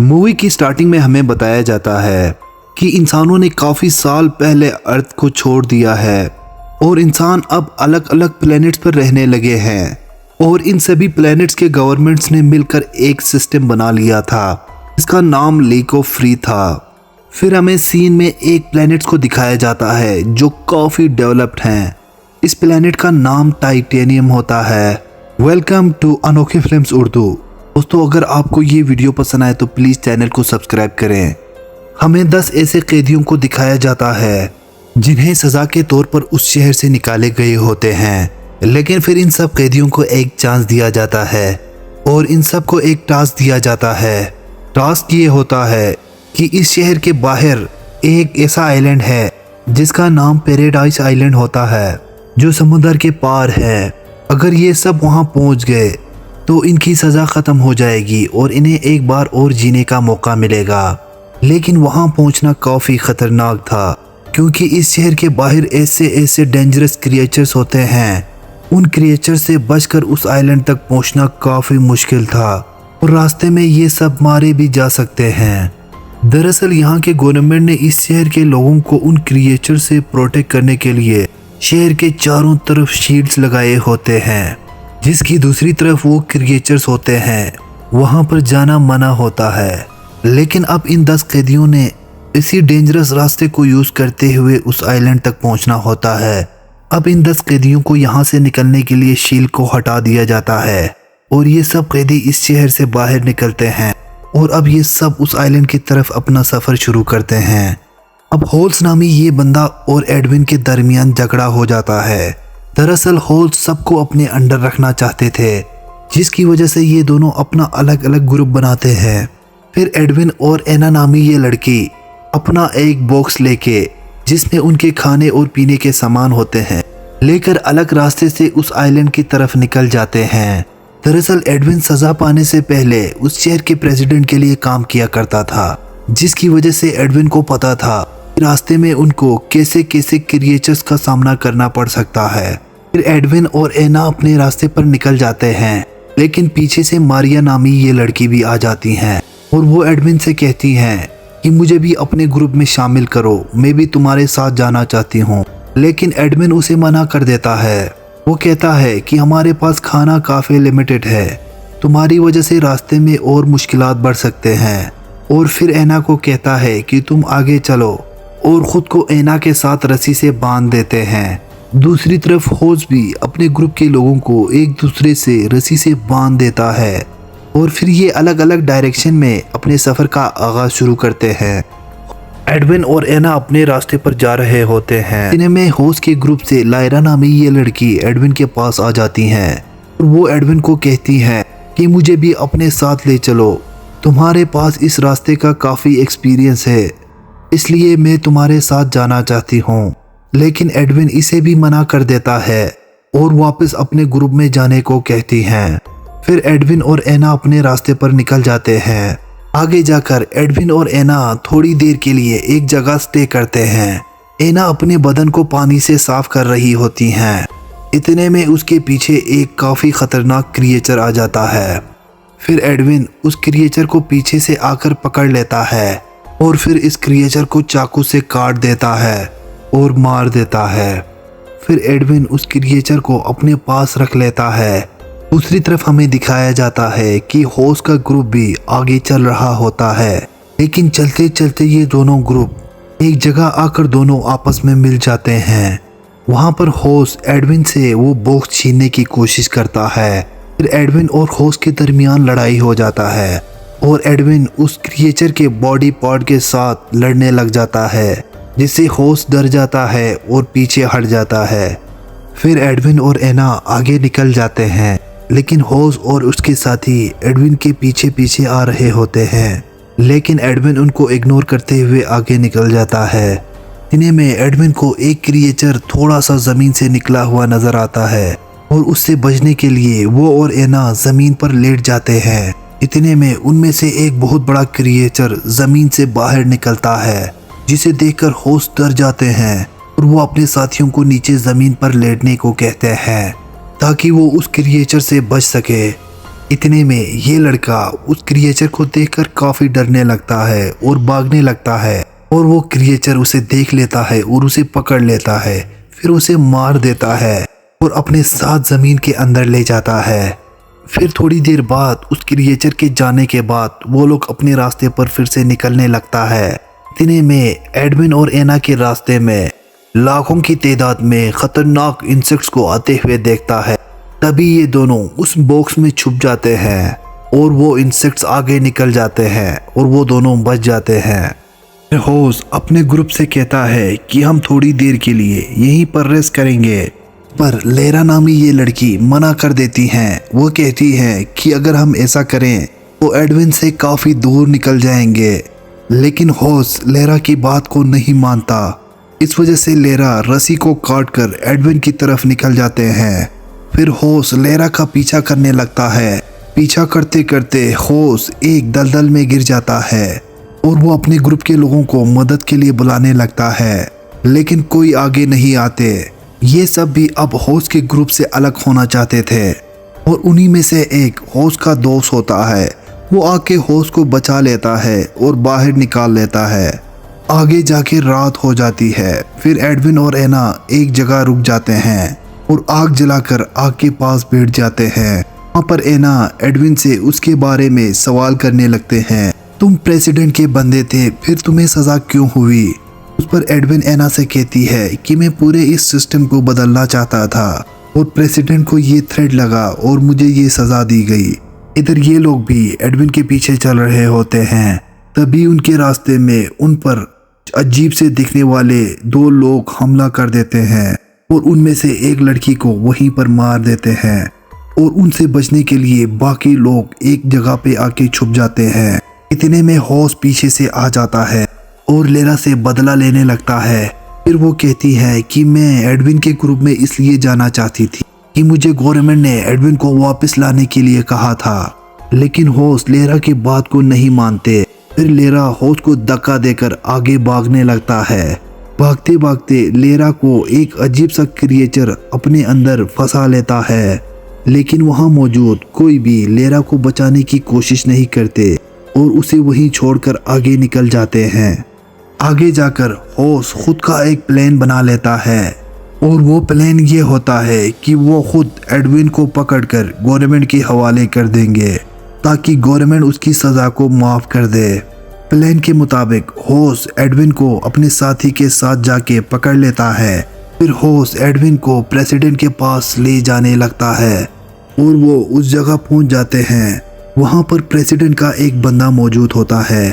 Movie की starting में हमें बताया जाता है कि इंसानों ने काफ़ी साल पहले अर्थ को छोड़ दिया है और इंसान अब अलग अलग प्लैनेट्स पर रहने लगे हैं और इन सभी प्लैनेट्स के गवर्नमेंट्स ने मिलकर एक सिस्टम बना लिया था। इसका नाम लीक ऑफ फ्री था। फिर हमें सीन में एक प्लैनेट को दिखाया जाता है जो काफ़ी डेवलप्ड हैं। इस प्लैनेट का नाम टाइटेनियम होता है। वेलकम टू अनोखी फिल्म्स उर्दू। दोस्तों, अगर आपको ये वीडियो पसंद आए तो प्लीज़ चैनल को सब्सक्राइब करें। हमें 10 ऐसे कैदियों को दिखाया जाता है जिन्हें सज़ा के तौर पर उस शहर से निकाले गए होते हैं, लेकिन फिर इन सब कैदियों को एक चांस दिया जाता है और इन सब को एक टास्क दिया जाता है। टास्क ये होता है कि इस शहर के बाहर एक ऐसा आइलैंड है जिसका नाम पैराडाइज आइलैंड होता है, जो समुद्र के पार है। अगर ये सब वहाँ पहुँच गए तो इनकी सज़ा ख़त्म हो जाएगी और इन्हें एक बार और जीने का मौका मिलेगा। लेकिन वहाँ पहुँचना काफ़ी ख़तरनाक था, क्योंकि इस शहर के बाहर ऐसे ऐसे डेंजरस क्रिएचर्स होते हैं। उन क्रिएचर से बचकर उस आइलैंड तक पहुँचना काफ़ी मुश्किल था और रास्ते में ये सब मारे भी जा सकते हैं। दरअसल यहाँ के गवर्नमेंट ने इस शहर के लोगों को उन क्रिएचर से प्रोटेक्ट करने के लिए शहर के चारों तरफ शील्ड्स लगाए होते हैं, जिसकी दूसरी तरफ वो क्रिएचर्स होते हैं। वहाँ पर जाना मना होता है। लेकिन अब इन 10 कैदियों ने इसी डेंजरस रास्ते को यूज़ करते हुए उस आइलैंड तक पहुँचना होता है। अब इन 10 कैदियों को यहाँ से निकलने के लिए शील्ड को हटा दिया जाता है और ये सब कैदी इस शहर से बाहर निकलते हैं और अब ये सब उस आइलैंड की तरफ अपना सफ़र शुरू करते हैं। अब होल्स नामी ये बंदा और एडविन के दरमियान झगड़ा हो जाता है। दरअसल होल्स सबको अपने अंडर रखना चाहते थे, जिसकी वजह से ये दोनों अपना अलग अलग ग्रुप बनाते हैं। फिर एडविन और एना नामी ये लड़की अपना एक बॉक्स लेके, जिसमें उनके खाने और पीने के सामान होते हैं, लेकर अलग रास्ते से उस आइलैंड की तरफ निकल जाते हैं। दरअसल एडविन सज़ा पाने से पहले उस शहर के प्रेसिडेंट के लिए काम किया करता था, जिसकी वजह से एडविन को पता था कि रास्ते में उनको कैसे कैसे क्रिएचर्स का सामना करना पड़ सकता है। फिर एडविन और एना अपने रास्ते पर निकल जाते हैं, लेकिन पीछे से मारिया नामी ये लड़की भी आ जाती हैं और वो एडविन से कहती हैं कि मुझे भी अपने ग्रुप में शामिल करो, मैं भी तुम्हारे साथ जाना चाहती हूँ। लेकिन एडविन उसे मना कर देता है। वो कहता है कि हमारे पास खाना काफ़ी लिमिटेड है, तुम्हारी वजह से रास्ते में और मुश्किलात बढ़ सकते हैं। और फिर एना को कहता है कि तुम आगे चलो और ख़ुद को एना के साथ रस्सी से बांध देते हैं। दूसरी तरफ होल्स भी अपने ग्रुप के लोगों को एक दूसरे से रस्सी से बांध देता है और फिर ये अलग अलग डायरेक्शन में अपने सफ़र का आगाज़ शुरू करते हैं। एडविन और एना अपने रास्ते पर जा रहे होते हैं। इन्हें में होस्ट के ग्रुप से लायरा नामी ये लड़की एडविन के पास आ जाती हैं और वो एडविन को कहती हैं कि मुझे भी अपने साथ ले चलो, तुम्हारे पास इस रास्ते का काफ़ी एक्सपीरियंस है, इसलिए मैं तुम्हारे साथ जाना चाहती हूँ। लेकिन एडविन इसे भी मना कर देता है और वापस अपने ग्रुप में जाने को कहती हैं। फिर एडविन और एना अपने रास्ते पर निकल जाते हैं। आगे जाकर एडविन और एना थोड़ी देर के लिए एक जगह स्टे करते हैं। एना अपने बदन को पानी से साफ कर रही होती हैं। इतने में उसके पीछे एक काफ़ी ख़तरनाक क्रिएचर आ जाता है। फिर एडविन उस क्रिएचर को पीछे से आकर पकड़ लेता है और फिर इस क्रिएचर को चाकू से काट देता है और मार देता है। फिर एडविन उस क्रिएचर को अपने पास रख लेता है। दूसरी तरफ हमें दिखाया जाता है कि होस्ट का ग्रुप भी आगे चल रहा होता है, लेकिन चलते चलते ये दोनों ग्रुप एक जगह आकर दोनों आपस में मिल जाते हैं। वहाँ पर होस्ट एडविन से वो बॉक्स छीनने की कोशिश करता है। फिर एडविन और होस्ट के दरमियान लड़ाई हो जाता है और एडविन उस क्रिएचर के बॉडी पार्ट के साथ लड़ने लग जाता है, जिससे होस्ट डर जाता है और पीछे हट जाता है। फिर एडविन और एना आगे निकल जाते हैं, लेकिन होस्ट और उसके साथी एडविन के पीछे पीछे आ रहे होते हैं, लेकिन एडविन उनको इग्नोर करते हुए आगे निकल जाता है। इन्हें में एडविन को एक क्रिएचर थोड़ा सा ज़मीन से निकला हुआ नज़र आता है और उससे बचने के लिए वो और एना ज़मीन पर लेट जाते हैं। इतने में उनमें से एक बहुत बड़ा क्रिएचर ज़मीन से बाहर निकलता है, जिसे देखकर होस्ट डर जाते हैं और वो अपने साथियों को नीचे ज़मीन पर लेटने को कहते हैं ताकि वो उस क्रिएचर से बच सके। इतने में ये लड़का उस क्रिएचर को देखकर काफी डरने लगता है और भागने लगता है और वो क्रिएचर उसे देख लेता है और उसे पकड़ लेता है, फिर उसे मार देता है और अपने साथ जमीन के अंदर ले जाता है। फिर थोड़ी देर बाद उस क्रिएचर के जाने के बाद वो लोग अपने रास्ते पर फिर से निकलने लगता है। इतने में एडविन और एना के रास्ते में लाखों की तादाद में खतरनाक इंसेक्ट्स को आते हुए देखता है। तभी ये दोनों उस बॉक्स में छुप जाते हैं और वो इंसेक्ट्स आगे निकल जाते हैं और वो दोनों बच जाते हैं। होस्ट अपने ग्रुप से कहता है कि हम थोड़ी देर के लिए यहीं पर रेस्ट करेंगे, पर लेरा नामी ये लड़की मना कर देती हैं। वो कहती है कि अगर हम ऐसा करें तो एडविन से काफ़ी दूर निकल जाएंगे, लेकिन होस्ट लेरा की बात को नहीं मानता। इस वजह से लेरा रस्सी को काट कर एडविन की तरफ निकल जाते हैं। फिर होस्ट लेरा का पीछा करने लगता है। पीछा करते करते होस्ट एक दलदल में गिर जाता है और वो अपने ग्रुप के लोगों को मदद के लिए बुलाने लगता है, लेकिन कोई आगे नहीं आते। ये सब भी अब होस्ट के ग्रुप से अलग होना चाहते थे और उन्हीं में से एक होस्ट का दोस्त होता है। वो आके होस्ट को बचा लेता है और बाहर निकाल लेता है। आगे जाके रात हो जाती है। फिर एडविन और एना एक जगह रुक जाते हैं और आग जलाकर आग के पास बैठ जाते हैं। वहाँ पर एना एडविन से उसके बारे में सवाल करने लगते हैं। तुम प्रेसिडेंट के बंदे थे, फिर तुम्हें सजा क्यों हुई? उस पर एडविन एना से कहती है कि मैं पूरे इस सिस्टम को बदलना चाहता था और प्रेसिडेंट को ये थ्रेट लगा और मुझे ये सजा दी गई। इधर ये लोग भी एडविन के पीछे चल रहे होते हैं। तभी उनके रास्ते में उन पर अजीब से दिखने वाले दो लोग हमला कर देते हैं और उनमें से एक लड़की को वहीं पर मार देते हैं और उनसे बचने के लिए बाकी लोग एक जगह पे आके छुप जाते हैं। इतने में होस्ट पीछे से आ जाता है और लेरा से बदला लेने लगता है। फिर वो कहती है कि मैं एडविन के ग्रुप में इसलिए जाना चाहती थी कि मुझे गवर्नमेंट ने एडविन को वापस लाने के लिए कहा था, लेकिन होस्ट लेरा की बात को नहीं मानते। फिर लेरा होस्ट को धक्का देकर आगे भागने लगता है। भागते भागते लेरा को एक अजीब सा क्रिएचर अपने अंदर फंसा लेता है, लेकिन वहाँ मौजूद कोई भी लेरा को बचाने की कोशिश नहीं करते और उसे वहीं छोड़कर आगे निकल जाते हैं। आगे जाकर होस्ट खुद का एक प्लान बना लेता है और वो प्लान ये होता है कि वो खुद एडविन को पकड़कर गवर्नमेंट के हवाले कर देंगे ताकि गवर्नमेंट उसकी सज़ा को माफ़ कर दे। प्लान के मुताबिक होस्ट एडविन को अपने साथी के साथ जाके पकड़ लेता है। फिर होस्ट एडविन को प्रेसिडेंट के पास ले जाने लगता है और वो उस जगह पहुंच जाते हैं। वहां पर प्रेसिडेंट का एक बंदा मौजूद होता है।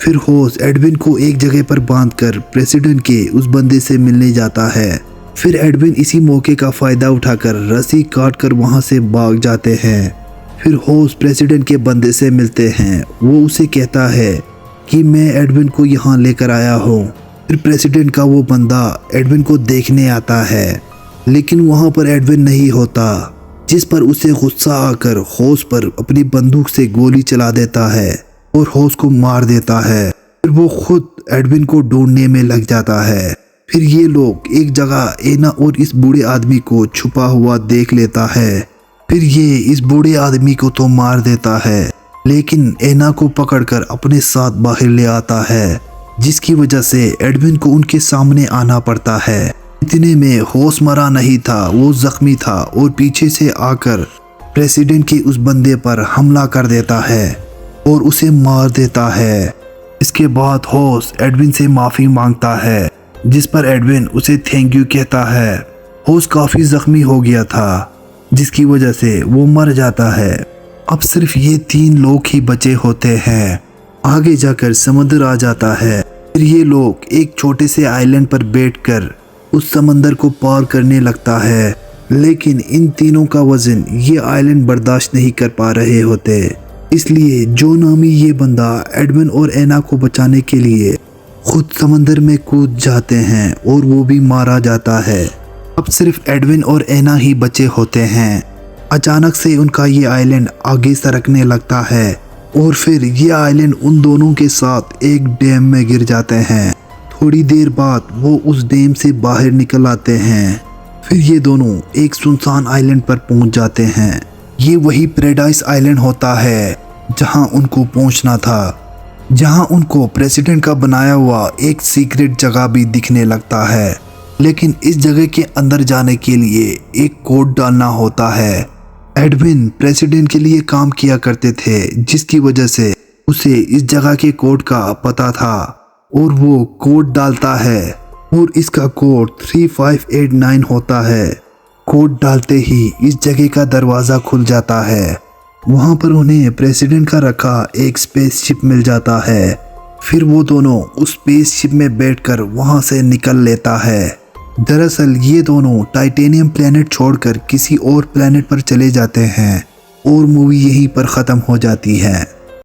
फिर होस्ट एडविन को एक जगह पर बांधकर प्रेसिडेंट के उस बंदे से मिलने जाता है। फिर एडविन इसी मौके का फ़ायदा उठाकर रस्सी काट कर वहाँ से भाग जाते हैं। फिर होस्ट प्रेसिडेंट के बंदे से मिलते हैं। वो उसे कहता है कि मैं एडविन को यहाँ लेकर आया हूँ। फिर प्रेसिडेंट का वो बंदा एडविन को देखने आता है, लेकिन वहाँ पर एडविन नहीं होता, जिस पर उसे गुस्सा आकर होस्ट पर अपनी बंदूक से गोली चला देता है और होस्ट को मार देता है। फिर वो खुद एडविन को ढूंढने में लग जाता है। फिर ये लोग एक जगह एना और इस बूढ़े आदमी को छुपा हुआ देख लेता है। फिर ये इस बूढ़े आदमी को तो मार देता है, लेकिन एना को पकड़कर अपने साथ बाहर ले आता है, जिसकी वजह से एडविन को उनके सामने आना पड़ता है। इतने में होस्ट मरा नहीं था, वो जख्मी था और पीछे से आकर प्रेसिडेंट के उस बंदे पर हमला कर देता है और उसे मार देता है। इसके बाद होस्ट एडविन से माफ़ी मांगता है, जिस पर एडविन उसे थैंक यू कहता है। होस्ट काफ़ी ज़ख्मी हो गया था, जिसकी वजह से वो मर जाता है। अब सिर्फ ये 3 लोग ही बचे होते हैं। आगे जाकर समुद्र आ जाता है। फिर ये लोग एक छोटे से आइलैंड पर बैठकर उस समंदर को पार करने लगता है, लेकिन इन तीनों का वजन ये आइलैंड बर्दाश्त नहीं कर पा रहे होते। इसलिए जो नामी ये बंदा एडविन और एना को बचाने के लिए खुद समंदर में कूद जाते हैं और वो भी मारा जाता है। अब सिर्फ एडविन और एना ही बचे होते हैं। अचानक से उनका ये आइलैंड आगे सरकने लगता है और फिर ये आइलैंड उन दोनों के साथ एक डैम में गिर जाते हैं। थोड़ी देर बाद वो उस डैम से बाहर निकल आते हैं। फिर ये दोनों एक सुनसान आइलैंड पर पहुंच जाते हैं। ये वही पैराडाइज आइलैंड होता है जहां उनको पहुंचना था, जहां उनको प्रेसिडेंट का बनाया हुआ एक सीक्रेट जगह भी दिखने लगता है। लेकिन इस जगह के अंदर जाने के लिए एक कोड डालना होता है। एडविन प्रेसिडेंट के लिए काम किया करते थे, जिसकी वजह से उसे इस जगह के कोड का पता था और वो कोड डालता है और इसका कोड 3589 होता है। कोड डालते ही इस जगह का दरवाज़ा खुल जाता है। वहाँ पर उन्हें प्रेसिडेंट का रखा एक स्पेसशिप मिल जाता है। फिर वो दोनों उस स्पेसशिप में बैठकर वहाँ से निकल लेता है। दरअसल ये दोनों टाइटेनियम प्लेनेट छोड़कर किसी और प्लेनेट पर चले जाते हैं और मूवी यहीं पर ख़त्म हो जाती है।